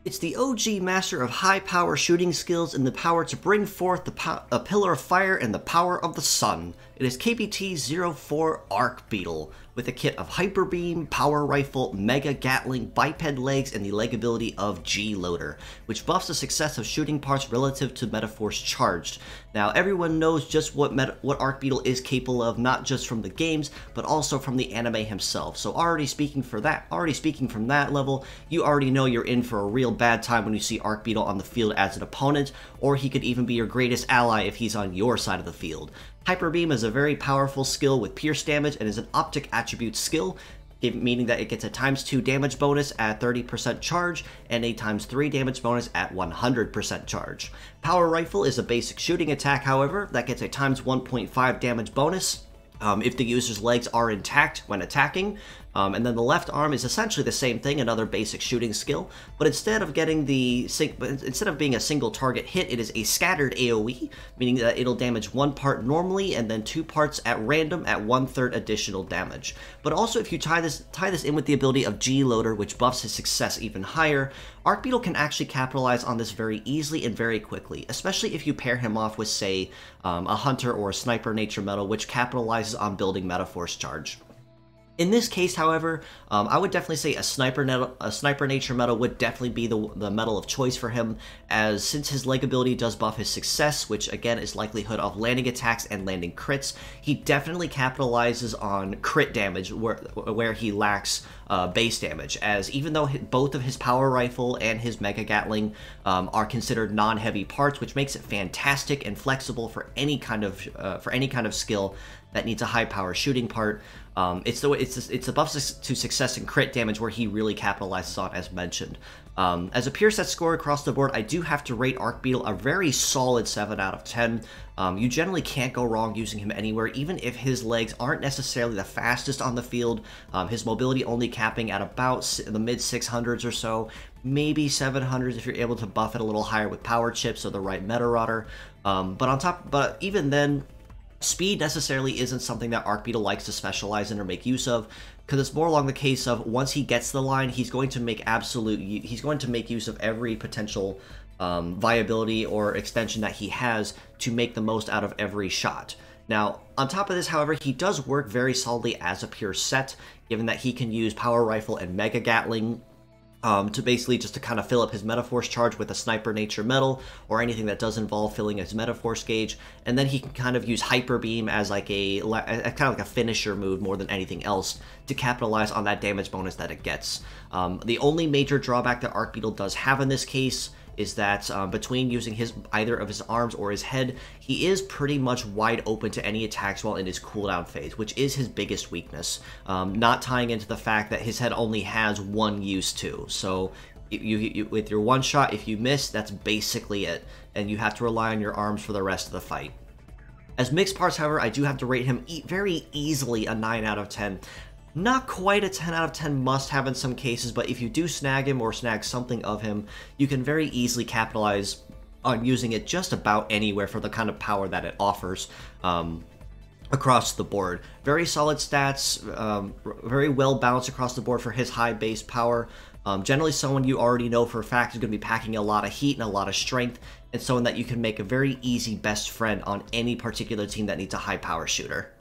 It's the OG master of high-power shooting skills and the power to bring forth a pillar of fire and the power of the sun. It is KBT04 Arcbeetle, with a kit of Hyperbeam, Power Rifle, Mega Gatling, Biped Legs, and the leg ability of G-Loader, which buffs the success of shooting parts relative to Metaforce charged. Now, everyone knows just what Arcbeetle is capable of, not just from the games, but also from the anime himself. So already speaking from that level, you already know you're in for a real bad time when you see Arcbeetle on the field as an opponent, or he could even be your greatest ally if he's on your side of the field. Hyperbeam is a very powerful skill with pierce damage and is an optic attribute skill, meaning that it gets a ×2 damage bonus at 30% charge and a ×3 damage bonus at 100% charge. Power Rifle is a basic shooting attack, however, that gets a ×1.5 damage bonus if the user's legs are intact when attacking. And then the left arm is essentially the same thing, another basic shooting skill, but instead of being a single target hit, it is a scattered AoE, meaning that it'll damage one part normally and then 2 parts at random at 1/3 additional damage. But also, if you tie this in with the ability of G-Loader, which buffs his success even higher, Arcbeetle can actually capitalize on this very easily and very quickly, especially if you pair him off with, say, a Hunter or a Sniper Nature Metal, which capitalizes on building Metaforce charge. In this case, however, I would definitely say a Sniper Nature Metal would definitely be the metal of choice for him, as since his leg ability does buff his success, which again is likelihood of landing attacks and landing crits, he definitely capitalizes on crit damage where he lacks base damage, as even though both of his Power Rifle and his Mega Gatling are considered non-heavy parts, which makes it fantastic and flexible for any kind of skill that needs a high-power shooting part. It's the buffs to success and crit damage where he really capitalizes on, as mentioned. As a pure set score across the board, I do have to rate Arcbeetle a very solid 7 out of 10. You generally can't go wrong using him anywhere, even if his legs aren't necessarily the fastest on the field. His mobility only capping at about the mid-600s or so, maybe 700s if you're able to buff it a little higher with power chips or the right Medarot. But even then, speed necessarily isn't something that Arcbeetle likes to specialize in or make use of, because it's more along the case of once he gets the line, he's going to make use of every potential viability or extension that he has to make the most out of every shot. Now, on top of this, however, he does work very solidly as a pure set, given that he can use Power Rifle and Mega Gatling to kind of fill up his Metaforce charge with a Sniper Nature Metal, or anything that does involve filling his Metaforce gauge, and then he can kind of use Hyperbeam as like a finisher move more than anything else to capitalize on that damage bonus that it gets. The only major drawback that Arcbeetle does have in this case is that between using either of his arms or his head, he is pretty much wide open to any attacks while in his cooldown phase, which is his biggest weakness, not tying into the fact that his head only has one use to. So with your one shot, if you miss, that's basically it, and you have to rely on your arms for the rest of the fight. As mixed parts, however, I do have to rate him very easily a 9 out of 10. Not quite a 10 out of 10 must-have in some cases, but if you do snag him or snag something of him, you can very easily capitalize on using it just about anywhere for the kind of power that it offers across the board. Very solid stats, very well balanced across the board for his high base power. Generally someone you already know for a fact is going to be packing a lot of heat and a lot of strength, and someone that you can make a very easy best friend on any particular team that needs a high power shooter.